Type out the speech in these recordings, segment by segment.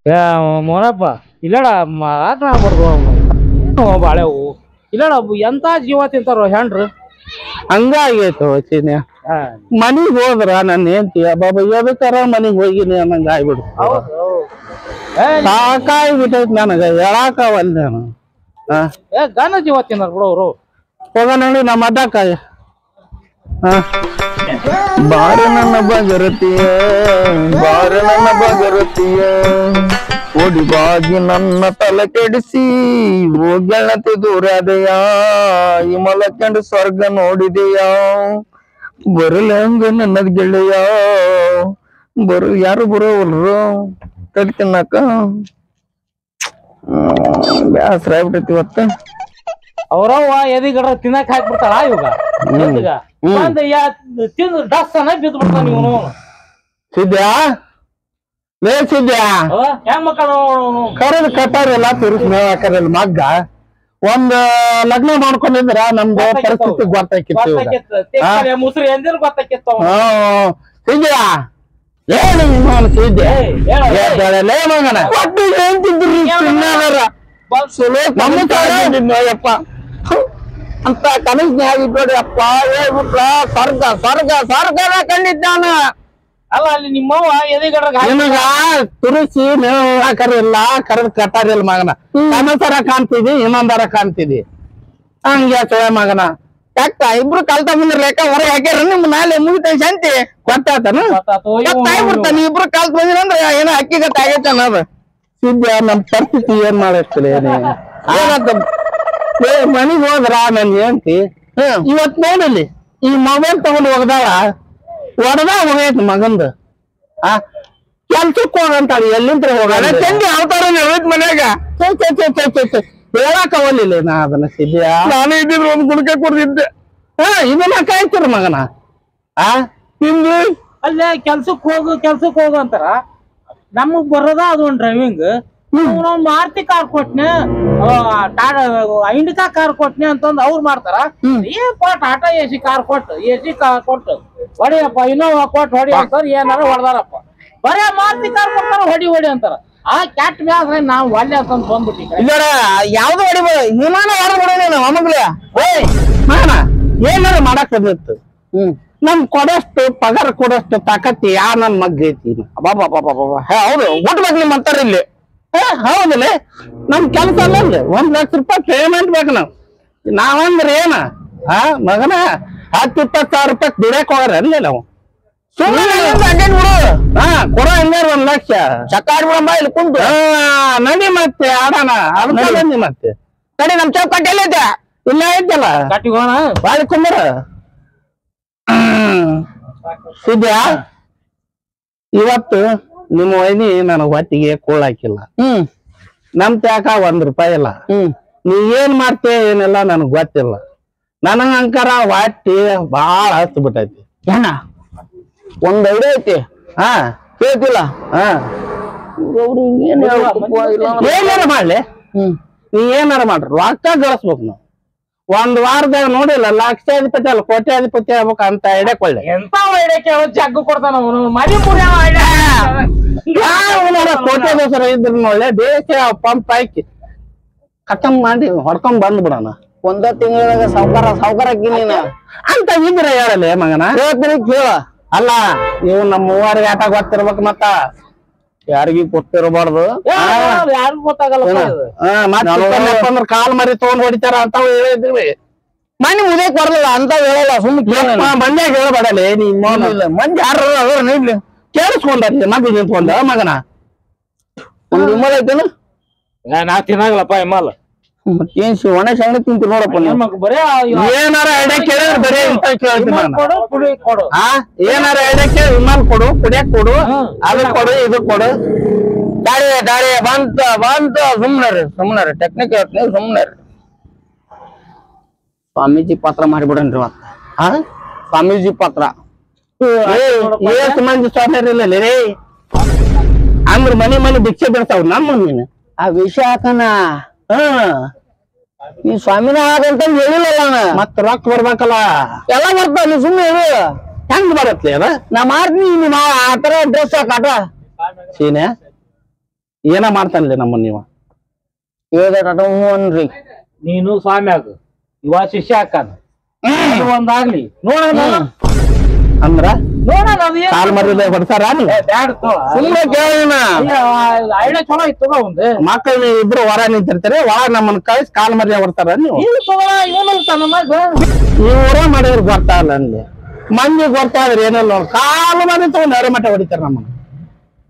ಮೋನಪ್ಪ ಇಲ್ಲಡ ಮಾತನಾಡ್ಬಾರ್ದು ಬಾಳೆ ಹೂವು ಇಲ್ಲಡ ಎಂತ ಜೀವ ತಿಂತಾರ ಹೆಣ್ರು ಹಂಗಾಗೈತು ಚಿನ್ಯ ಮನಿಗ್ ಹೋದ್ರ ನನ್ನ ಹೆಂಡತಿ ಬಾಬಾ ಎದಕ್ಕಾರ ಮನಿಗ್ ಹೋಗಿನಿ ಅನ್ನಂಗ ಆಗ್ಬಿಡು ಸಾಕಾಗ್ಬಿಟ್ಟೈತಿ ನನಗ ಹೇಳಾಕವಲ್ಲ ನಾನು ಗನ ಜೀವ ತಿನ್ನಾರ ಬಿಡು ಅವ್ರು ಹೋಗ ನೋಡಿ ನಮ್ಮ ಅಡ್ಡಕ್ಕ ಬಾರೆ ನನ್ನ ಬಗರತಿಯ ಬಾರೆ ನನ್ನ ಬಗರತಿಯ ಓಡಿ ಬಾಗಿ ನನ್ನ ತಲೆ ಕೆಡಿಸಿ ಹೋಗ್ಯಾಳತೆ ದೂರದೆಯ ಈ ಮಲಕಂಡು ಸ್ವರ್ಗ ನೋಡಿದೆಯಾ ಬರಲ ಹಂಗ ನನ್ನದ್ ಗೆಳೆಯ ಯಾರು ಬರೋವಲ್ರು ತಲೆ ತಿನ್ನಾಕ ಬ್ಯಾಸರ ಆಗ್ಬಿಟ್ಟೈತಿ ಇವತ್ತ ಅವ್ರವ್ವ ಎದಿಗಡ ತಿನ್ನಕ್ ಹಾಕ್ಬಿಡ್ತಾಳ ಇವಾಗ ತಿಂದು ಡಸ್ಸನ ಬಿದ್ದು ಬಿಡ್ತಾನ ಇವನು ಸಿದ್ಯಾ ಲೇ ಸಿದ್ಯಾ ಹೆಣ್ಮಕ್ಳು ಕರೆದು ಕಟ್ಟಾರಲ್ಲ ತಿರುಸ್ ಮೇವ್ ಹಾಕರಲ್ಲ ಮಗ್ಗ ಒಂದ್ ಲಗ್ನ ಮಾಡ್ಕೊಂಡಿದ್ರ ನಮ್ದು ಪರಿಸ್ಥಿತಿ ಗೊತ್ತಾಕಿತ್ತು ಮುಸ್ರಿ ಎಂದಿರು ಗೊತ್ತಾಕಿತ್ತು ಸಿದ್ಯಾ ಏನು ಇನ್ನೊಂದು ಸಿದ್ದೆ ಲೇ ಮಗನ ಯಪ್ಪ ಅಂತ ಕನಸ್ನೇ ಆಗಿಬಿಡಿ ಅಪ್ಪ ಹೇಳ್ಬಿಟ್ಲ ಸ್ವರ್ಗ ಸ್ವರ್ಗ ಸ್ವರ್ಗದ ಕಂಡಿದ್ದಾನ ಅಲ್ಲ ಅಲ್ಲಿ ನಿಮ್ಮವ್ವ ಎದಿಗಡ ನಿಮಗ ತುರುಸಿ ಮೇವು ಹಾಕರಿಲ್ಲ ಕರೆದ್ ಕಟ್ಟಾರಿಲ್ಲ ಮಗನ ಕನಸರ ಕಾಣ್ತಿದಿ ಇನ್ನೊಂದರ ಕಾಣ್ತಿದಿ ಹಂಗೆ ಸೋಯ ಮಗನ ಯಾಕ ಇಬ್ರು ಕಲ್ತ ಬಂದಿರ್ಲೇಕ ಹೊರಗೆ ಹಾಕ್ಯಾರ ನಿಮ್ ಮೇಲೆ ಮುಗಿತ ಶಾಂತಿ ಗೊತ್ತಾತನ ಬಿಡ್ತಾನ ಇಬ್ರು ಕಲ್ತ್ ಬಂದಿರಂದ್ರ ಏನೋ ಅಕ್ಕಿಗತ್ತ ಆಗೈತೆ ಅನ್ನೋದು ಸಿದ್ಯ ನಮ್ ಪರಿಸ್ಥಿತಿ ಏನ್ ಮಾಡಕ್ತಿಲ್ಲ ಏನಂತ ಮನಿಗ್ ಹೋದ್ರ ನನ್ ಹೆಂಡ್ತಿ ಇವತ್ ನೋಡಲಿ ಈ ಮೊಬೈಲ್ ತಗೊಂಡ್ ಹೋಗದಾಳ ಹೋಗೈತಿ ಮಗಂದು ಕೆಲ್ಸಕ್ ಹೋಗಂತಾಳ ಎಲ್ಲಿಂತ್ರ ಹೋಗಲ್ಲ ಚಂದಿ ಅವತಾರ ಮನ್ಯಾಗ ಹೇಳಕ್ ಅವಲ್ಲಿಲ್ಲ ನಾ ಅದನ್ನ ಸಿದ್ಯ ನಾನು ಇದ್ದಿದ್ರು ಒಂದ್ ಗುಡ್ಕೆ ಕೊಡ್ತಿದ್ದೆ ಇದನ್ನ ಕಾಯ್ತಿರ ಮಗನ ನಿಮ್ದು ಅಲ್ಲೇ ಕೆಲ್ಸಕ್ ಹೋಗು ಅಂತಾರ ನಮಗ್ ಬರೋದ ಅದು ಒಂದ್ ಡ್ರೈವಿಂಗ್ ಮಾರುತಿ ಕಾರ್ ಕೊಟ್ನೆ ಇಂಡಿಕಾ ಕಾರ್ ಕೊಟ್ನೆ ಅಂತಂದ್ ಅವ್ರು ಮಾಡ್ತಾರ ಟಾಟಾ ಎಸಿ ಕಾರ್ ಕೊಟ್ಟು ಹೊಡಿಯಪ್ಪ ಇನ್ನೋವಾ ಕೊಟ್ಟು ಹೊಡಿ ಅಂತಾರ ಏನಾರ ಹೊಡ್ದಾರಪ್ಪ ಬರೇ ಮಾರುತಿ ಕಾರ್ ಕೊಡ್ತಾರ ಹೊಡಿ ಅಂತಾರ ಆ ಕ್ಯಾಟ್ ಬ್ಯಾಸ ನಾವ್ ಒಳ್ಳೆ ಅಂತಂದ್ ಬಂದ್ಬಿಟ್ಟಿ ಇಲ್ಲ ಯಾವ್ದು ಹೊಡಿಬೋದು ವಿಮಾನ ಹೊರಬಿಡೋದೇನು ಮಮಗ್ಲ ಏನಾರ ಮಾಡಕ್ ಬಂದಿತ್ತು ನಮ್ ಕೊಡಷ್ಟು ಪಗಾರ ಕೊಡಷ್ಟು ತಾಕತ್ತಿ ಯಾ ನನ್ ಮಗ್ಗ ಐತಿ ಹೌದು ಊಟ ಬಗ್ಗೆ ನಿಮ್ ಅಂತಾರ ಇಲ್ಲಿ ಹೌದಲ್ಲ ನಮ್ ಕೆಲಸ ಅಲ್ಲ ₹1 ಲಕ್ಷ ಪೇಮೆಂಟ್ ಬೇಕು ನಾವಂದ್ರ ಏನ ಮಗನ 10-20 ಸಾವಿರ ರೂಪಾಯಿ ದುಡಿಯಕ್ ಹೋಗ್ರ ಅಲ್ಲೇ ನಾವು ಕೊಡ ಹಂಗಾರ $1 ಲಕ್ಷ ಚಕ್ಕಾಡ್ಬಿಡಂಬ ಇಲ್ಲಿ ಕುಂತು ನಡಿ ಮತ್ತೆ ಆಡೋಣ ಅದನ್ನ ಮತ್ತೆ ನಡಿ ನಮ್ ಚೌಕಟ್ಟಿ ಎಲ್ಲೈತೆ ಇಲ್ಲ ಐತಲ್ಲ ಬಾಳಿ ಕುಂಬರ ಸಿದ್ಯಾ ಇವತ್ತು ನಿಮ್ಮ ವೈನಿ ನನಗ್ ಹೊಟ್ಟಿಗೆ ಕೂಳಾಕಿಲ್ಲ ನಮ್ ತ್ಯಾಕ ₹1 ಇಲ್ಲ ನೀ ಏನ್ ಮಾಡ್ತೇ ಏನಿಲ್ಲ ನನಗ್ ಗೊತ್ತಿಲ್ಲ ನನಗ ಅಂಕಾರ ಹೊಟ್ಟಿ ಬಾಳ ಹತ್ತು ಬಿಟ್ಟೈತಿ ಏನ ಒಂದ್ ಐಡಿಯಾ ಐತಿ ಕೇಳ್ತಿಲ್ಲ ಏನಾರ ಮಾಡ್ಲಿ ನೀ ಏನಾರ ಮಾಡ್ರಿ ರೊಕ್ಕ ಗಳಿಸ್ಬೇಕು ನಾವು ಒಂದ್ ವಾರದಾಗ ನೋಡಿಲ್ಲ ಲಕ್ಷಾಧಿಪತಿ ಅಲ್ಲ ಕೋಟ್ಯಾಧಿಪತಿ ಆಗ್ಬೇಕು ಅಂತ ಐಡಿಯಾ ಕೊಳ್ಳಿ ಎಂತ ಐಡಿಯಾ ಜಗ್ಗು ಕೊಡ್ತಾನ ಕೋಟ್ಯಾಧೀಶರ ಇದ್ರ ನೋಡ್ಲೆ ದೇಶ ಪಂಪ್ ಹಾಕಿ ಖತಮ್ ಮಾಡಿ ಹೊಡ್ಕೊಂಡ್ ಬಂದ್ ಬಿಡೋಣ ಒಂದ ತಿಂಗಳಾಗ ಸಾವ್ಕಾರ ನೀನ ಅಂತ ಇದ್ರ ಹೇಳಲ್ಲ ಮಗನ ಕೇಳ ಅಲ್ಲ ನೀವು ನಮ್ಮ ಮೂವರಿಗೆ ಆಟ ಗೊತ್ತಿರ್ಬೇಕು ಮತ್ತ ಯಾರಿಗೂ ಗೊತ್ತಿರಬಾರ್ದು ಯಾರಿಗೂ ಗೊತ್ತಾಗಲ್ಲ ಕಾಲ್ ಮರಿ ತಗೊಂಡ್ ಹೊಡಿತಾರ ಅಂತ ಹೇಳಿದ್ವಿ ಮನೆ ಮುದಕ್ ಬರ್ಲಿಲ್ಲ ಅಂತ ಹೇಳಲ್ಲ ಸುಮ್ಮನೆ ಮಂದ್ಯಾಗ ಹೇಳ್ಬೇಡಲ್ಲ ನಿಮ್ಮ ಮಂದಿ ಯಾರು ನೀಡ್ಲಿ ಕೇಳಿಸ್ಕೊಂಡ್ರಿ ಮಗ ನಿಂತ್ಕೊಂಡ ಮಗನ ಒಂದ್ ಇಮ್ಮಲ್ ಐತೇನು ನಾ ತಿನ್ನಾಗಲ್ಲಪ್ಪ ಇಮ್ಮಲ್ ಮತ್ತೇನ್ ಒಣ ಸಣ್ಣ ತಿಂತೀರಿ ನೋಡಪ್ಪ ಏನಾರ ಐಡಿಯಾ ಕೇಳಿದ್ರೆ ಬರೀ ಇಂತ ಕೇಳ್ತೀನಿ ಏನಾರ ಐಡಿಯಾ ಕೇಳಿ ವಿಮಾನ ಕೊಡು ಕುಡಿಯಕ್ ಕೊಡು ಅದು ಕೊಡು ಇದು ಕೊಡು ದಾರಿ ಬಂತ ಸುಮ್ನರಿ ಟೆಕ್ನಿಕ್ ಹೇಳ್ತೀನಿ ಸುಮ್ನರಿ ಸ್ವಾಮೀಜಿ ಪಾತ್ರ ಮಾಡಿಬಿಡನ್ರಿ ಮತ್ತ ಸ್ವಾಮೀಜಿ ಪಾತ್ರ ಏಸ್ ಮಂದಿ ಸ್ವಾಮಿಯರಿಲ್ಲ ರೇ ಅಂದ್ರ ಮನಿ ಭಿಕ್ಷೆ ಬಿಡ್ತಾವ್ ನಮ್ಮ ನೀನು ಆ ವಿಷಯ ಹಾಕನ ಈ ಸ್ವಾಮಿನ ಆಗಂತ ಹೇಳಿಲ್ಲ ಮತ್ ರೊಕ್ಕ ಬರ್ಬೇಕಲ್ಲ ಎಲ್ಲ ಬರ್ತಾವ ನೀ ಸುಮ್ಮನೆ ಹೆಂಗ್ ಬರತ್ಲಿ ಅದ ನಾ ಮಾಡ್ತೀನಿ ಆತರ ಡ್ರೆಸ್ ಹಾಕಾಟ ಸೀನೆ ಏನ ಮಾಡ್ತಾನ್ಲಿ ನಮ್ಮನ್ನ ನೀವ ಅನ್ರಿ ನೀನು ಸ್ವಾಮಿ ಆಗ ಇವ ಶಿಷ್ಯ ಹಾಕಾನ ಒಂದಾಗ್ಲಿ ನೋಡೋಣ ಅಂದ್ರ ನೋಡೋಣ ಅದು ಏನ್ ಕಾಲ್ ಮರದ ಹೊಡ್ಸಾರ ಬ್ಯಾಡ ಸುಮ್ಮನೆ ಕೇಳೋಣ ಐಡಿಯಾ ಚಲೋ ಇತ್ತು ತಗೋ ಒಂದು ಮಕ್ಕಳು ಇಬ್ರು ಹೊರ ನಿಂತಿರ್ತಾರೆ ಒಳಗ ನಮ್ಮನ್ನ ಕಳಿಸಿ ಕಾಲ್ ಮರ್ಯ ಹೊಡ್ತಾರ ನೀವು ಇದು ತಗೋ ಇವನು ಮಗ ಇವ್ರ ಮಾಡಿದ್ರು ಗೊತ್ತಾ ಇಲ್ಲ ಅಲ್ಲಿ ಮಂದಿ ಗೊತ್ತಾದ್ರೆ ಏನಲ್ಲ ನೋಡ್ ಕಾಲು ಮರಿ ತಗೊಂಡ್ ಅರೆ ಮಠ ಹೊಡಿತಾರ ನಮ್ಮನ್ನ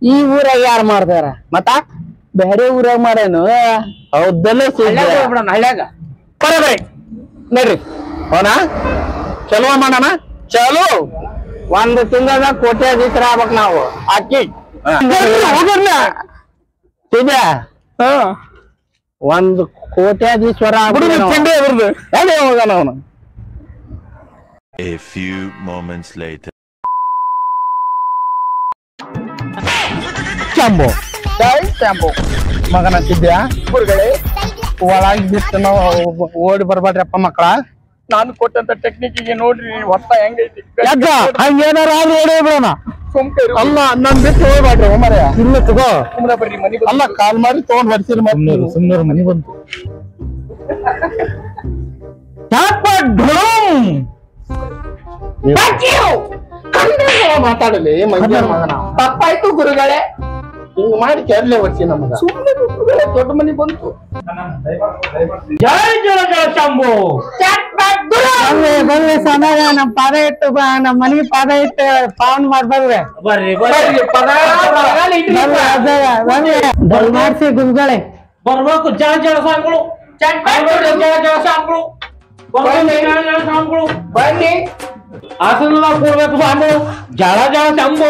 ಈ ಊರಾಗ ಯಾರು ಮಾಡ್ತಾರ ಮತ್ತ ಬೇರೆ ಊರಾಗ ಮಾಡೇನು ಹೌದಲ್ಲ ಹೋಗ್ಬಿಡೋಣ ಹಳ್ಳ್ಯಾಗ ಬರಬರಿ ನೋಡ್ರಿ ಹೋನಾ ಚಲೋ ಮಾಡೋಣ ಚಲೋ ಒಂದು ತಿಂಗಳದ ಕೋಟ್ಯಾಧೀಶರ ಆಗ್ಬೇಕ್ ನಾವು ಅಕ್ಕಿ ಒಂದು ಕೋಟ್ಯಾಧೀಶ್ವರ ಹೋಗೋಣ ಅವನು A few moments later. ಚಂಬು ಚಂಬು ಮಗನ ತಿದ್ಯಾ ಗುರುಗಳೇ ಒಳಗ್ ಬಿಟ್ಟು ನಾವು ಓಡಿ ಬರ್ಬೇಡ್ರಪ್ಪ ಮಕ್ಕಳ ನಾನು ಕೊಟ್ಟಂತ ಟೆಕ್ನಿಕ್ಗೆ ನೋಡ್ರಿ ಹೊತ್ತ ಹೆಂಗೈತಿ ಯಾಕ ಹಂಗೇನಾರ ಆದ್ರೂ ಓಡಿ ಬಿಡೋಣ ಅಲ್ಲ ನನ್ ಬಿಟ್ಟು ಹೋಗ್ಬೇಡ್ರಿ ಒಮ್ಮರೆ ಇಲ್ಲ ತಗೋ ಬರ್ರಿ ಮನಿ ಅಲ್ಲ ಕಾಲ್ ಮಾರಿ ತಗೊಂಡ್ ಹೊಡ್ಸಿರಿ ಸುಮ್ಮನೆ ಮನಿ ಬಂತು ಮಾತಾಡಲಿ ಮಂಜ ಮಗನ ತಪ್ಪಾಯ್ತು ಗುರುಗಳೇ ಹಿಂಗ್ ಮಾಡಿ ಕೆರ್ಲೆ ಹೊಡ್ಸಿ ನಮಗ ದೊಡ್ಡ ಮನಿ ಬಂತು ಜೈ ಜಯ ಜಯ ಶಂಭು ಬರ್ರಿ ಸಮಾಜ ನಮ್ ಪಾದ ಇಟ್ಟು ನಮ್ ಮನಿಗೆ ಪಾದ ಇಟ್ಟು ಪಾವನ್ ಮಾಡ್ಬರ್ರಿ ಬರ್ರಿ ಬರ್ರಿ ಮಾಡ್ಸಿ ಗುರುಗಳೇ ಬರ್ಬೇಕು ಜಯ ಜಯ ಸ್ವಾಮಿಗಳು ಜಯ ಜಯ ಸ್ವಾಮಿಗಳು ಸ್ವಾಮಿಗಳು ಬನ್ನಿ ಆಸನ ಕೂಡ್ಬೇಕು ಸ್ವಾಮಿಗಳು ಜಳ ಜಯ ಶಂಭು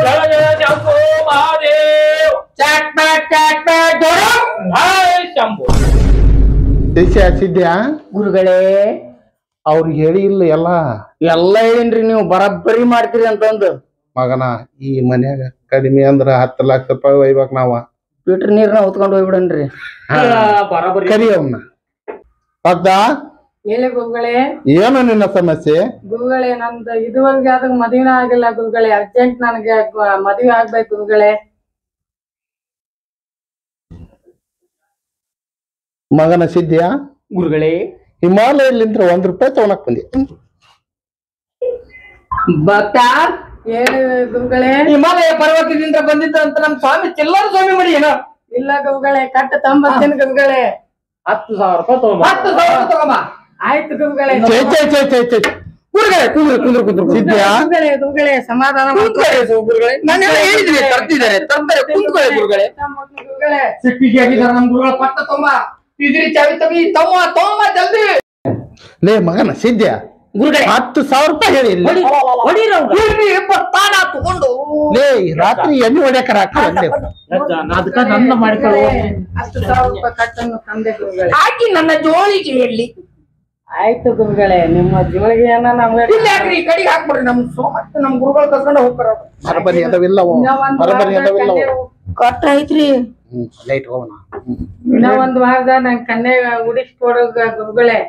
ಜಳ ಜಯ ಶಂಭು ಮಹಾದೇವ್ ಜೈ ಶಂಭು ಸಿದ್ಯಾ ಗುರುಗಳೇ ಅವ್ರಿಗೆ ಹೇಳಿ ಇಲ್ಲ ಎಲ್ಲ ಹೇಳಿನ್ರಿ ನೀವು ಬರಬ್ಬರಿ ಮಾಡ್ತೀರಿ ಅಂತಂದು ಮಗನ ಈ ಮನ್ಯಾಗ ಕಡಿಮೆ ಅಂದ್ರ 10 ಲಕ್ಷ ರೂಪಾಯಿ ಒಯ್ಬೇಕ್ ನಾವ ಬಿಟ್ರಿ ನೀರ್ನ ಹೊತ್ಕೊಂಡು ಹೋಗ್ಬಿಡನ್ರಿ ಬರಬರಿ ಕರಿ ಅವನ್ನ ಹೌದಾ ಹೇಳಿ ಗುರುಗಳೇ ಏನು ನಿನ್ನ ಸಮಸ್ಯೆ ಗುರುಗಳೇ ನಂದು ಇದುವರೆಗೆ ಆದಾಗ ಮದುವೆ ಆಗಿಲ್ಲ ಗುರುಗಳೇ ಅರ್ಜೆಂಟ್ ನನಗೆ ಮದುವೆ ಆಗ್ಬೇಕು ಗುರುಗಳೇ ಮಗನ ಸಿದ್ಯಾ ಗುರುಗಳೇ ಹಿಮಾಲಯಲ್ಲಿಂದ್ರ ₹1 ತಗೊಳಕ್ ಬಂದಿ ಭಕ್ತ ಹೇಳಿ ಗುರುಗಳೇ ಹಿಮಾಲಯ ಪರ್ವತದಿಂದ ಬಂದಿದ್ದ ಅಂತ ನಮ್ ಸ್ವಾಮಿ ಚಿಲ್ಲರ ಸ್ವಾಮಿ ಮಾಡಿ ಏನೋ ಇಲ್ಲ ಗುರುಗಳೇ ಕಟ್ಟ ತಂಬತ್ತೇನು ಗುರುಗಳೇ 10,000 ರೂಪಾಯಿ ತಗೊಂಬ 10,000 ತಗೊಂಬ ಆಯ್ತು ಗುರುಗಳೇ ಗುರುಗಳೇ ಕುಂದ್ರು ಸಿದ್ಯಾ ಗುರುಗಳೇ ಸಮಾಧಾನ ಗುರುಗಳೇ ನಾನು ಹೇಳಿದ್ರಿ ತರ್ತಿದ್ದಾರೆ ಕುಂತ್ಕೊಳ್ಳಿ ಗುರುಗಳೇ ಗುರುಗಳೇ ಸಿಟ್ಟಿಗೆ ಆಗಿದ್ದಾರೆ ನಮ್ ಗುರುಗಳ ಪಟ್ಟ ತೊಂಬ ಇದ್ರಿ ಚಾವಿ ತಗಿ ತಮ್ಮ ಜಲ್ದಿ ಲೇ ಮಗನ ಸಿದ್ಯಾ ಗುರುಗಳೇ 10,000 ರೂಪಾಯಿ ಹೇಳಿ ತಗೊಂಡು ಲೇ ರಾತ್ರಿ ಎಣ್ಣೆ ಹೊಡ್ಯಾಕರ ಅದಕ್ಕ ನನ್ನ ಮಾಡಿಕೊಳ್ಳುವ 10,000 ರೂಪಾಯಿ ಕಟ್ಟನ್ನು ತಂದೆ ಗುರುಗಳೇ ಹಾಕಿ ನನ್ನ ಜೋಳಿಗೆ ಹೇಳಿ ಆಯ್ತು ಗುರುಗಳೇ ನಿಮ್ಮ ಜೋಳಿಗೆಯನ್ನ ನಮ್ಗೆ ಯಾಕ್ರಿ ಕಡೆಗೆ ಹಾಕ್ಬಿಡ್ರಿ ನಮ್ ಮತ್ತೆ ನಮ್ ಗುರುಗಳು ಕರ್ಕೊಂಡು ಹೋಗ್ತಾರ ಬರಬರಿ ಅದಾವಿಲ್ಲವ ಬರಬರಿ ಅದಾವಿಲ್ಲವ ಕಟ್ಟ ಐತ್ರಿ ಲೈಟ್ ಹೋಗೋಣ ಇನ್ನ ಒಂದ್ ವಾರದ ನನ್ ಕನ್ಯೆ ಉಡಿಸ್ಕೊಡೋ ಗುರುಗಳೇ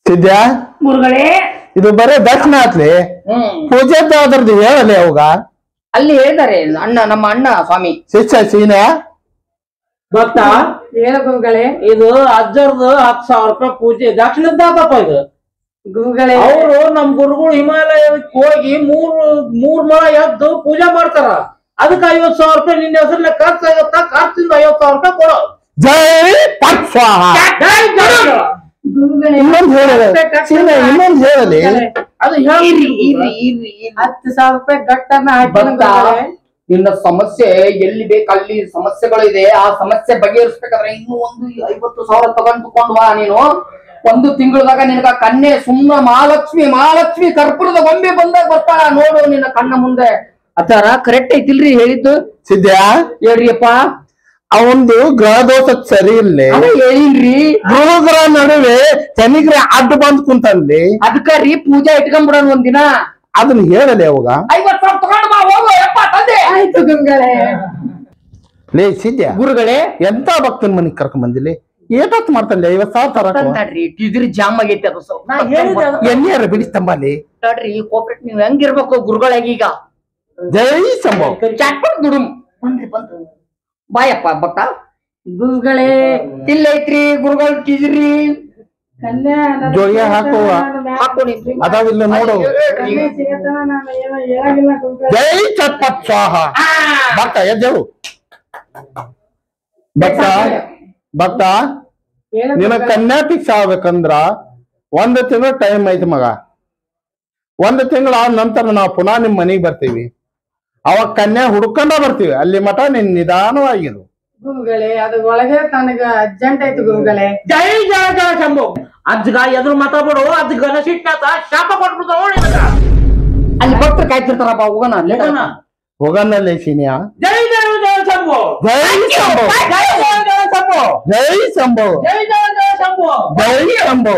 ಸಿದ್ಯಾ ಗುರುಗಳೇ ಇದು ಬರೇ ದರ್ಶನ ಆತ್ಲಿ ಪೂಜೆ ಅದ್ರದ್ದು ಹೇಳಲಿ ಅವಾಗ ಅಲ್ಲಿ ಹೇಳ್ತಾರೆ ನಮ್ಮ ಅಣ್ಣ ಸ್ವಾಮಿ ಶಿಷ್ಯ ಸೀನ ಭಕ್ತ ಹೇಳ ಗುರುಗಳೇ ಇದು ಅಜ್ಜರ್ದು 10,000 ರೂಪಾಯಿ ಪೂಜೆ ದಕ್ಷಿಣದಾತಪ್ಪ ಇದು ಗುರುಗಳೇ ಅವರು ನಮ್ ಗುರುಗಳು ಹಿಮಾಲಯಕ್ಕೆ ಹೋಗಿ ಮೂರ್ ಮೊಳ ಎದ್ದು ಪೂಜೆ ಮಾಡ್ತಾರ ಅದಕ್ಕೆ 50,000 ರೂಪಾಯಿ ನಿನ್ನ ಹೆಸರಲ್ಲಿ ಖರ್ಚಾಗತ್ತ ಖರ್ಚಿಂದ 50,000 ರೂಪಾಯಿ ಕೊಡೋ ಜೈ ಪಟ್ಸ್ವಾಹ ಗುರುಗಳೇ ಇನ್ನೊಂದು ಹೇಳಲಿ ಅದು ಹೇಳಿ 10,000 ರೂಪಾಯಿ ಗಟ್ಟನ್ನ ಹಾಕಿ ನಿನ್ನ ಸಮಸ್ಯೆ ಎಲ್ಲಿ ಬೇಕಲ್ಲಿ ಸಮಸ್ಯೆಗಳಿದೆ ಆ ಸಮಸ್ಯೆ ಬಗೆಹರಿಸ್ಬೇಕಾದ್ರೆ ಇನ್ನೂ ಒಂದು 50,000 ತಗೊಂಡ್ಕೊಂಡು ಬಾ ನೀನು ಒಂದು ತಿಂಗಳದಾಗ ನಿನಗ ಕನ್ಯೆ ಸುಮ್ನ ಮಹಾಲಕ್ಷ್ಮಿ ಕರ್ಪೂರದ ಗೊಂಬೆ ಬಂದಾಗ ಬರ್ತಾಳ ನೋಡು ನಿನ್ನ ಕಣ್ಣ ಮುಂದೆ ಆತರ ಕರೆಕ್ಟ್ ಐತಿಲ್ರಿ ಹೇಳಿದ್ದು ಸಿದ್ಯಾ ಹೇಳ್ರಿಯಪ್ಪ ಅವಂದು ಗ್ರಹ ದೋಷ ಸರಿ ಇಲ್ಲೇ ಹೇಳಿನ್ರಿ ಗುರುಗಳ ನಡುವೆ ಶನಿಗ್ರಹ ಅಡ್ಡು ಬಂದ್ ಕುಂತಲ್ಲಿ ಅದಕ್ಕ ರೀ ಪೂಜೆ ಇಟ್ಕೊಂಡ್ಬಿಡೋಣ ಒಂದಿನ ಅದನ್ನ ಹೇಳಲಿ ಅವಾಗ 50,000 ತಗೊಂಡು ಬಾ ಹೋಗು ಯಪ್ಪ ತಂದೆ ಆಯ್ತು ಗುರುಗಳೇ ಲೇ ಸಿದ್ಯಾ ಗುರುಗಳೇ ಎಂತ ಭಕ್ತನ ಮನಿಗ್ ಕರ್ಕೊಂಡ್ ಬಂದಿಲ್ಲಿ ಏಟತ್ ಮಾಡ್ತಾನೆ 50,000 ತರಕ ತಡ್ರಿ ಇದ್ರಿ ಜಾಮ್ ಆಗೈತಿ ಅದು ಎಲ್ಲಿಯಾರ ಬಿಡಿಸ್ತಂಬಲ್ಲಿ ತಡ್ರಿ ಕೋಪರೇಟ್ ನೀವ್ ಹೆಂಗಿರ್ಬೇಕು ಗುರುಗಳಾಗಿ ಈಗ ಜೈ ಶಂಭೋ ಚಾಟ್ಪಟ್ ದುಡುಮ್ ಬಂದ್ರಿ ಬಂದ್ರು ಬಾಯಪ್ಪ ಭಕ್ತ ಗುರುಗಳೇ ಇಲ್ಲೈತ್ರಿ ಗುರುಗಳು ಟಿಜ್ರಿ ಜೋಳಿಗೆ ಹಾಕುವ ಹಾಕೊಂಡಿನ್ರಿ ಅದಾವಿಲ್ಲ ನೋಡು ಜೈ ಚಟ್ಪಟ್ ಸ್ವಾಹ ಭಕ್ತ ಎದ್ದೇಳು ಭಕ್ತ ನಿನ್ನ ಕನ್ಯಾ ಫಿಕ್ಸ್ ಆಗ್ಬೇಕಂದ್ರ 1 ತಿಂಗಳ ಟೈಮ್ ಐತಿ ಮಗ. 1 ತಿಂಗಳ ಆದ ನಂತರ ನಾವು ಪುನಃ ನಿಮ್ ಮನೆಗ್ ಬರ್ತೀವಿ. ಅವಾಗ ಕನ್ಯಾ ಹುಡ್ಕೊಂಡ ಬರ್ತೀವಿ. ಅಲ್ಲಿ ಮಠ ನಿನ್ ನಿಧಾನವಾಗಿರು. ಗುರುಗಳೇ ಅದು ಒಳಗೆ ನನಗ ಅರ್ಜೆಂಟ್ ಆಯ್ತು ಗುರುಗಳೇ. ಜೈ ಜಯ ಜಯ ಶಂಭು. ಅಜ್ಜಗ ಎದುರು ಮಾತಾಡ್ಬಿಡು. ಅದ್ ಗಣಸಿಟ್ಟ ಶಾಪ ಕೊಟ್ಬಿಡ್ತಾವ ನೋಡಿ. ಅಲ್ಲಿ ಭಕ್ತರು ಕಾಯ್ತಿರ್ತಾರಪ್ಪ ಹೋಗೋಣ ಹೋಗನಲ್ಲಿ ಸೀನಿಯಾ. ಜೈ ಜಯ ಜಯ ಶಂಭು. ಜೈ ಶಂಭು. ಜೈ ಜಯ ಜಯ ಶಂಭು. ಜೈ ಶಂಭು. ಜೈ ಜಯ ಜಯ ಶಂಭು. ಜೈ ಶಂಭು.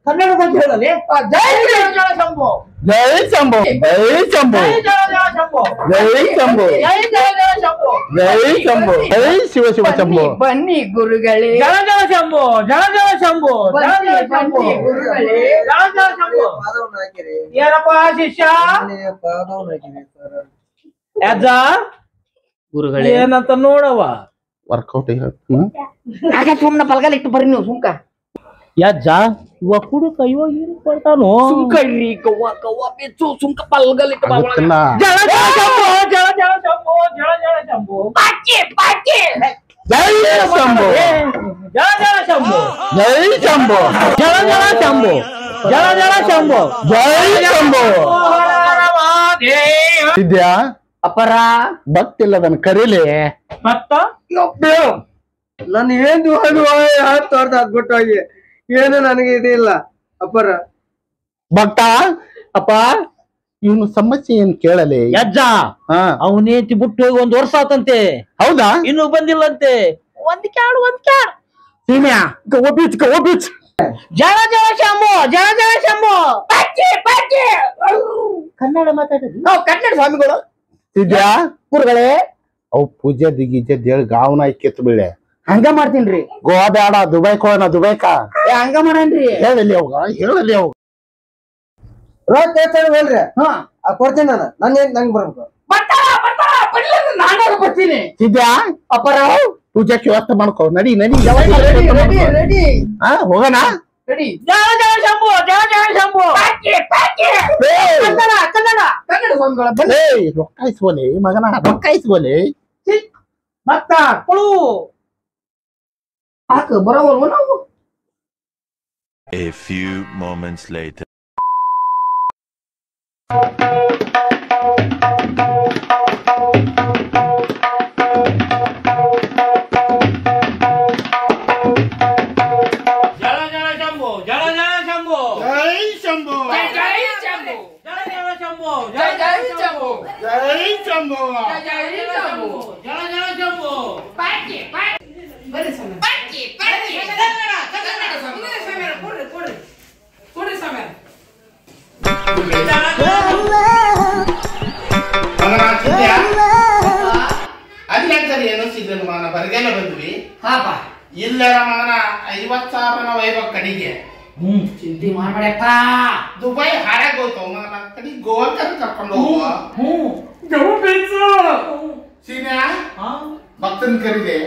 ಕನ್ನಡದಲ್ಲಿ ಹೇಳಲಿ. ಜೈ ಜಯ ಜಯ ಶಂಭು. ಜೈ ಶಂಭು. ಜೈ ಶಂಭು. ಜೈ ಜಯ ಜಯ ಶಂಭು. ಜೈ ಶಂಭು. ಜೈ ಜಯ ಜಯ ಶಂಭು. ಜೈ ಶಂಭು. ಜೈ ಶಿವ ಶಿವ ಶಂಭು. ಬನ್ನಿ ಗುರುಗಳೇ ಜಯ ಜಯ ಶಂಭು. ಜಯ ಜಯ ಶಂಭು. ಜಯ ಜಯ ಶಂಭು. ಗುರುಗಳೇ ಜಯ ಜಯ ಶಂಭು. ಏನಪ್ಪ ಶಿಷ್ಯ ಅಜ್ಜ ಗುರುಗಳೇ ಏನಂತ ನೋಡವ. ವರ್ಕೌಟ್ ಆಗ ಸುಮ್ನ ಬಲ್ಗಲ್ ಇಟ್ಟು ಬರ್ರಿ ನೀವು ಸುಮ್ಕ ಯಜ್ಜ ಒಕ್ಕುಡು ಕೈಯೋ ಏನು ಕೊಡ್ತಾನೋ. ಸುಮ್ಕಳ್ರಿ ಕವ್ವ ಕವ್ವ ಬೆಚ್ಚು ಸುಮ್ಕ ಬಲ್ಗಲ್ ಇಟ್ಟು ಆಗುತ್ತಿಲ್ಲ. ಜಯ ಜಯ ಶಂಭು. ಜಯ ಜಯ ಶಂಭು. ಜಯ ಜಯ ಶಂಭು. ಜೈ ಶಂಭು. ಜಯ ಜಯ ಶಂಭು. ಜೈ ಶಂಭು. ಜಯ ಜಯ ಶಂಭು. ಜಯ ಜಯ ಶಂಭು. ಜೈ ಶಂಭು. ಇದ್ಯಾ ಅಪರ ಭಕ್ತಿಲ್ಲದನ್ ಕರೀಲಿ. ಮತ್ತ ನಾನು ಏನು ತೋರ್ದ ಅದ್ಬಿಟ್ಟೋಗಿ ಏನು ನನಗೆ ಇದಿಲ್ಲ ಅಪ್ಪರ ಭಕ್ತ ಅಪ್ಪ ಇವನು ಸಮಸ್ಯೆ ಏನ್ ಕೇಳಲಿ. ಯಜ್ಜ ಹಾ ಅವನೇತಿ ಬಿಟ್ಟು ಹೋಗಿ 1 ವರ್ಷ ಆತಂತೆ. ಹೌದಾ? ಇನ್ನು ಬಂದಿಲ್ಲಂತೆ. ಒಂದ್ ಕ್ಯಾಡು ಸೀನಿಯಾ ಗೋ ಬೀಚ್. ಜಯ ಜಯ ಶಂಭು. ಜಯ ಜಯ ಶಂಭು. ಕನ್ನಡ ಮಾತಾಡಿದ್ವಿ ನಾವು ಕನ್ನಡ ಸ್ವಾಮಿಗಳು ಇದ್ಯಾ ಗುರುಗಳೇ. ಅವ್ ಪೂಜೆ ದಿಗಿಜೆ ದೇಳ್ ಗಾವನ ಕಿತ್ತು ಬೀಳೆ ಹಂಗ ಮಾಡ್ತೀನ್ರಿ. ಗೋವಾ ಬೇಡ ದುಬೈಕ್ ಹೋಗೋಣ. ದುಬೈಕಾ ಹಂಗ ಮಾಡೇನ್ರಿ. ಹೇಳಲಿ ಅವಾಗ ರೊಕ್ಕ ಹೇಳ್ರಿ ಹಾ ಕೊಡ್ತೀನಿ ನಾನು. ನಂಗೆ ಬರ್ಬೇಕು. ನಾನೇ ಬರ್ತೀನಿ. ಇದ್ಯಾ ಅಪರ ಪೂಜೆಗೆ ವ್ಯವಸ್ಥೆ ಮಾಡ್ಕೋ. ನಡಿ ರೆಡಿ ಹಾ ಹೋಗೋಣ. ರೆಡಿ. ಜಯ ಜಯ ಶಂಭು. ಜಯ ಜಯ ಶಂಭು. ಕನ್ನಡ ಕನ್ನಡ ಕನ್ನಡ ಸ್ವಾಮಿಗಳ ಬನ್ನಿ. ರೊಕ್ಕ ಇಸ್ಬೋಲೆ ಮಗನ ರೊಕ್ಕ ಇಸ್ಬೋಲೆ. ಮತ್ತ ಕುಳು ಹಾಕ ಬರೋವಲ್ವ ನಾವು. A few moments later. ಜಯ ಜಯ ಶಂಭು. ಜಯ ಜಯ ಶಂಭು. ಜೈ ಶಂಭು. ಜಯ ಜಯ ಶಂಭು. ಜಯ ಜಯ ಶಂಭು. ಜೈ ಜೈ ಶಂಭು. ಜೈ ಶಂಭು. ಜೈ ಶಂಭು. ಜಯ ಜಯ ಶಂಭು. ಬರ್ರಿ ಸ್ವಾಮಿ. ಕೊಡ್ರಿ ಸ್ವಾಮಿ. ಅಲ್ಲಂತರಿ ಏನೋ ಸಿದ್ಧನ ಮಗನ ಬರಗೆಲ್ಲ ಬಂದ್ವಿ. ಹಾಪ ಇಲ್ಲರ ಮಗನ 50,000 ಒಯ್ಬೇಕು ಕಡೆಗೆ. ಚಿಂತೆ ಮಾಡ್ಬೇಡಪ್ಪ. ದುಬೈ ಹಾರಾಗ ಹೋಯ್ತು ಮಗನ ಕಡೆ ಗೋವಾಕ ಕರ್ಕೊಂಡು ಹೋಗುವ. ಸೀನಿಯಾ ಭಕ್ತನ್ ಕರೀದೆ.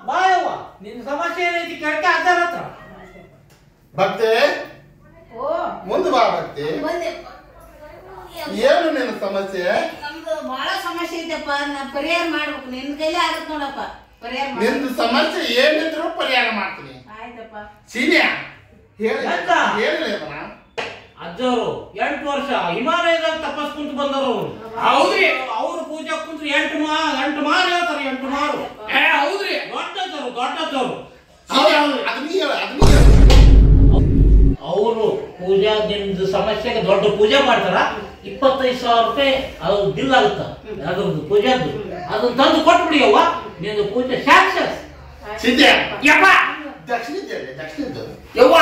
ಬಾಯವ್ವ ನಿನ್ ಸಮಸ್ಯೆ ಏನೈತಿ ಕೇಳ್ಕ ಅಜ್ಜರ ಹತ್ರ. ಭಕ್ತೆ ಮುಂದೆ ಬಾ ಭಕ್ತಿ. ಏನು ನಿನ್ನ ಸಮಸ್ಯೆ? ನಮ್ದು ಬಹಳ ಸಮಸ್ಯೆ ಐತಪ್ಪ. ನಾ ಪರಿಹಾರ ಮಾಡ್ಬೇಕು. ನಿನ್ ಕೈಲೇ ಆಗತ್ ನೋಡಪ್ಪ. ಪರಿಹಾರ ಮಾಡು. ನಿಂದು ಸಮಸ್ಯೆ ಏನಿದ್ರು ಪರಿಹಾರ ಮಾಡ್ತೀನಿ. ಆಯ್ತಪ್ಪ. ಸೀನಿಯಾ ಹೇಳಿ ಅಜ್ಜ. ಹೇಳಿಲ್ಲ ಅಜ್ಜವರು 8 ವರ್ಷ ಹಿಮಾಲಯದಾಗ ತಪಸ್ ಕುಂತು ಬಂದವರು. ಹೌದ್ರಿ. ಅವ್ರು ಪೂಜೆ ಕುಂತು 8 ಮಾರು ಹೇಳ್ತಾರೆ. 8 ಮಾರು. ಹೌದ್ರಿ. ದೊಡ್ಡದವರು ಅವರು ಪೂಜಾ ನಿಮ್ದು ಸಮಸ್ಯೆಗೆ ದೊಡ್ಡ ಪೂಜೆ ಮಾಡ್ತಾರ. 25,000 ರೂಪಾಯಿ ಅದು ಬಿಲ್ ಆಗುತ್ತ. ಅದ್ರದ್ದು ಪೂಜಾದ್ದು ಅದನ್ನ ತಂದು ಕೊಟ್ಬಿಡಿ ಅವ್ವ. ನಿಂದು ಪೂಜೆ ಸಾಕ್ಷಾತ್. ಸಿದ್ಯಾ ಯಪ್ಪ ದಕ್ಷಿಣ ಯವ್ವ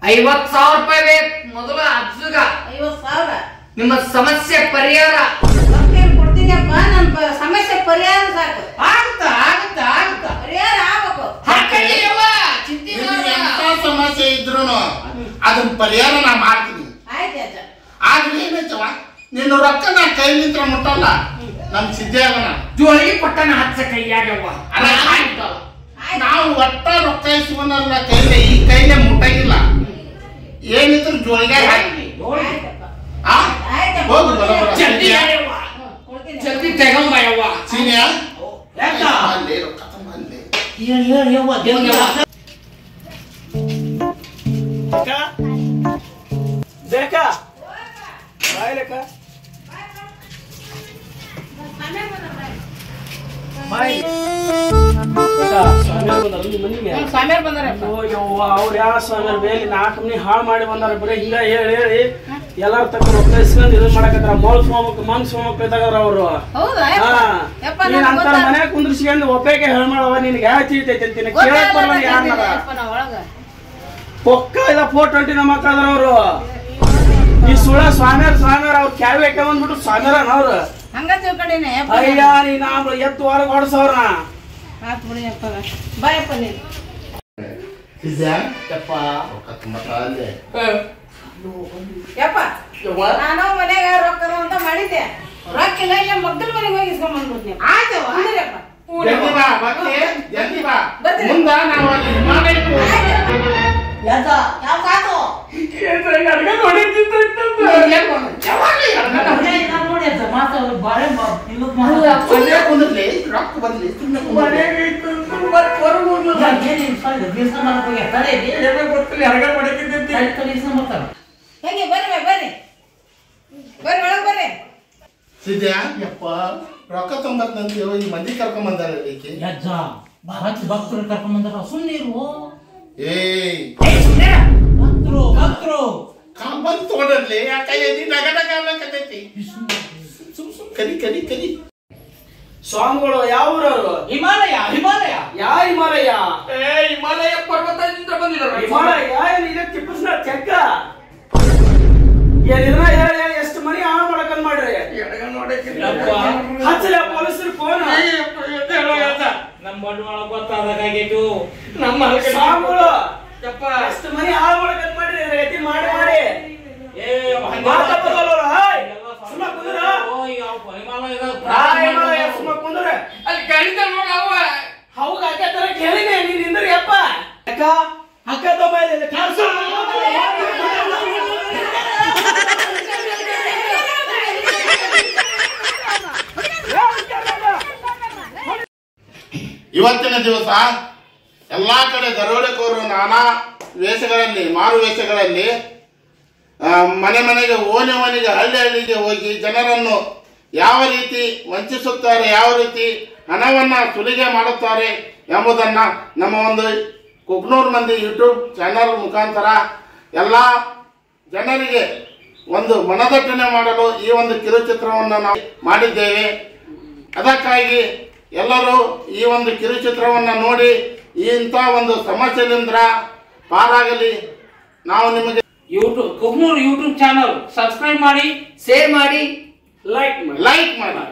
50,000 ರೂಪಾಯಿ ಬೇಕು ಮೊದಲು ಅಜ್ಜಗ. 50,000 ನಿಮ್ಮ ಸಮಸ್ಯೆ ಪರಿಹಾರ ರೊಕ್ಕ ಕೊಡ್ತೀನಿಯಪ್ಪ. ನನ್ ಸಮಸ್ಯೆ ಪರಿಹಾರ ಸಾಕು. ಆಗುತ್ತಾ ಪರಿಹಾರ ಆಗ್ಬೇಕು. ಹಾಕಿ ಯವ್ವ ಚಿಂತೆ ಎಂತ ಮಾಡಬೇಡ. ಸಮಸ್ಯೆ ಇದ್ರೂನು ಅದನ್ನ ಪರಿಹಾರ ನಾ ಮಾಡ್ತೀನಿ. ಆಯ್ತು ಅಜ್ಜ. ಆದ್ರೆ ಏನೈತವ ನಿನ್ನ ರೊಕ್ಕ ನಾ ಕೈ ನಿಂತ್ರ ಮುಟ್ಟಲ್ಲ. ನಮ್ ಸಿದ್ದೇವನ ಜೋಳಿಗೆ ಪಟ್ಟಣ ಹಚ್ಚ ಕೈಯಾಗವ್ವ ನಾವು ಒಟ್ಟ ರೊಕ್ಕ ಇಸ್ಕೊಂಡಲ್ಲ ಕೈಲೆ ಈ ಕೈಲೆ ಮುಟ್ಟಾಗಿಲ್ಲ ಏನಿದ್ರು ಜೋಳಿಗೆ ಹಾಕಿ ಹೋಗು ಬರೋಬರ ಜಲ್ದಿ ಆಗ್ಯವ್ವ. ಜಲ್ದಿ ತಗೊಂಬ ಯವ್ವ ಸೀನಿಯಾ ಯಾಕ ಅಲ್ಲಿ ರೊಕ್ಕ ತಂಬಲ್ಲಿ ಯವ್ವ ಬೇಕಾ ಬಾಯ್ಲೆಕ್ಕ ಸ್ವಾಮಿಯರ್ ಬಂದಾರಪ್ಪ. ಅವ್ರು ಯಾವ ಸ್ವಾಮಿ ಬೇಲಿ 4 ಮನಿ ಹಾಳು ಮಾಡಿ ಬಂದಾರ ಬರೀ ಹಿಂಗ ಹೇಳಿ ಹೇಳಿ ಎಲ್ಲಾರ ತಕ್ಕ ರೊಕ್ಕ ಇಸ್ಕೊಂಡ್ ಇದನ್ ಮಾಡಕತ್ತಾರ ಮೋಲ್ ಸೋಮಕ್ ಇದ್ದಾರ ಅವ್ರು ಹೌದಾ ಯಪ್ಪ ನೀನ್ ಅಂತಾರ ಮನ್ಯಾಗ ಕುಂದ್ರಿಸ್ಕೊಂಡು ಒಪ್ಪೇಕೆ ಹೇಳ್ ಮಾಡವ ನಿನ್ಗೆ ಯಾವ ತಿಳಿತೈತಿ ಅಂತೀನಿ ಕೇಳಕ್ ಬರಲ್ಲ ಯಾರನ್ನಾರ ಒಳಗ ಪೊಕ್ಕ ಇಲ್ಲ 420 ನಮ್ಮ ಮಕ್ಕಳದ್ರ ಅವ್ರು ಈ ಸುಳ ಸ್ವಾಮಿಯರ್ ಅವ್ರು ಕ್ಯಾವೇಕೆ ಬಂದ್ಬಿಟ್ಟು ಸ್ವಾಮಿಯರ ಅವ್ರು ಹಂಗ ತಿಳ್ಕೊಂಡಿನೇ ಯಪ್ಪ ಅಯ್ಯ ನೀನ್ ಎತ್ತು ಹೊರಗೆ ಹೊಡ್ಸವ್ರನ್ನ ಆತ್ ಬಿಡಿ ಯಪ್ಪ ಬಾಯಪ್ಪ ನೀನು ಸಿದ್ಯಾ ಯಪ್ಪ ರೊಕ್ಕ ತುಂಬಲ್ಲಿ ಯಪ್ಪ ನಾನು ಮನ್ಯಾಗ ರೊಕ್ಕ ಅಂತ ಮಾಡಿದ್ದೆ ರೊಕ್ಕ ಇಲ್ಲ ಇಲ್ಲ ಮಗ್ಗಲ ಮನೆಗೆ ಹೋಗಿ ಇಸ್ಕೊಂಡ್ ಬಂದ್ಬಿಡ್ತೀನಿ ಆಯ್ತವ ಅಂದ್ರಪ್ಪ ಜಲ್ದಿ ಬಾ ಮತ್ತೆ ಜಲ್ದಿ ಬಾ ಮುಂದ ನಾವು ಅಲ್ಲಿ ಮಾಡಬೇಕು ಯಾಕ ಯಾಕಾತು ಅಡ್ಗೆ ನೋಡಿದ್ದಿತ್ತು ನೋಡಿ ಅಂತ ಮಾತಾಡೋದು ಬಾಳೆ ಅಲ್ಲೇ ಕುಂದ್ರಲಿ ರೊಕ್ಕ ಬರ್ಲಿ ಸುಮ್ಮನೆ ಹೇಗೆ ಬರ್ರಿ ಬರ್ರಿ ಬರ್ರಿ ಒಳಗ್ ಬರ್ರಿ ಸಿದ್ಯಾ ಯಪ್ಪ ರೊಕ್ಕ ತೊಂಬತ್ತಂತ ಈ ಮಂದಿ ಕರ್ಕೊಂಡ್ ಬಂದಾರ ಈಕಿ ಭಕ್ತರು ಕರ್ಕೊಂಡ್ ಬಂದಾರ ಸುಮ್ಮನೆ ಇರು ಏಯ್ ಭಕ್ತರು ಬಂದು ತಗೊಂಡ್ಲಿ ಆ ಕೈಯಲ್ಲಿ ನಗಡಗ ಅನ್ನಕತ್ತೈತಿ ಕರಿ ಕರಿ ಕರಿ ಸ್ವಾಮಿಗಳು ಯಾವ ಊರವರು ಹಿಮಾಲಯ ಯಾವ ಹಿಮಾಲಯ ಹಿಮಾಲಯ ಪರ್ವತದಿಂದ ಬಂದಿದ್ದಾರೆ ಹಿಮಾಲಯ ಇದೆ ಟಿಪ್ಪಸ್ನ ಚೆಕ್ಕ ಏನಿದ್ರ ಹೇಳಿ ಎಷ್ಟು ಮನಿ ಹಾಳು ಮಾಡಕಂದ್ ಮಾಡ್ರಿ ಹಚ್ಚಲ ಪೊಲೀಸರು ಫೋನ್ ನಮ್ಮ ಬಂಡವಾಳ ಗೊತ್ತಾದಾಗೈತು ನಮ್ಮ ಸ್ವಾಮಿಗಳು ಎಷ್ಟು ಮನಿ ಹಾಳು ಮಾಡಕಂದ್ ಮಾಡ್ರಿ ಗತಿ ಮಾಡಿ ಮಾಡಿ ಸುಮ್ಮ ಕುಂದ್ರ ಸುಮ್ಮ ಕುಂದ್ರ ಅಲ್ಲಿ ಗಣಿತ ನೋಡ ಅವ ಹೌದು ಅಕ್ಕ ತರ ಕೇಳಿದೆ ನೀನ್ ನಿಂದ್ರಿ ಅಪ್ಪ ಅಕ್ಕ ಅಕ್ಕ ತಮ್ಮ ಕಾಸು ಇವತ್ತಿನ ದಿವಸ ಎಲ್ಲಾ ಕಡೆ ದರೋಡೆಕೋರರು ನಾನಾ ವೇಷಗಳಲ್ಲಿ ಮಾರು ವೇಷಗಳಲ್ಲಿ ಮನೆ ಮನೆಗೆ ಓಣಿಗೆ ಹಳ್ಳಿಗೆ ಹೋಗಿ ಜನರನ್ನು ಯಾವ ರೀತಿ ವಂಚಿಸುತ್ತಾರೆ ಯಾವ ರೀತಿ ಹಣವನ್ನ ಸುಲಿಗೆ ಮಾಡುತ್ತಾರೆ ಎಂಬುದನ್ನ ನಮ್ಮ ಒಂದು ಕುಕ್ನೂರು ಮಂದಿ ಯೂಟ್ಯೂಬ್ ಚಾನಲ್ ಮುಖಾಂತರ ಎಲ್ಲ ಜನರಿಗೆ ಒಂದು ಮನದಟ್ಟಣೆ ಮಾಡಲು ಈ ಒಂದು ಕಿರುಚಿತ್ರವನ್ನು ನಾವು ಮಾಡಿದ್ದೇವೆ. ಅದಕ್ಕಾಗಿ ಎಲ್ಲರೂ ಈ ಒಂದು ಕಿರುಚಿತ್ರವನ್ನು ನೋಡಿ ಇಂಥ ಒಂದು ಸಮಸ್ಯೆಯಿಂದ ಪಾರಾಗಲಿ ನಾವು ನಿಮಗೆ ಕುಕ್ನೂರು ಯೂಟ್ಯೂಬ್ ಚಾನಲ್ ಸಬ್ಸ್ಕ್ರೈಬ್ ಮಾಡಿ, ಶೇರ್ ಮಾಡಿ, ಲೈಕ್ ಲೈಕ್ ಮಾಡಿ.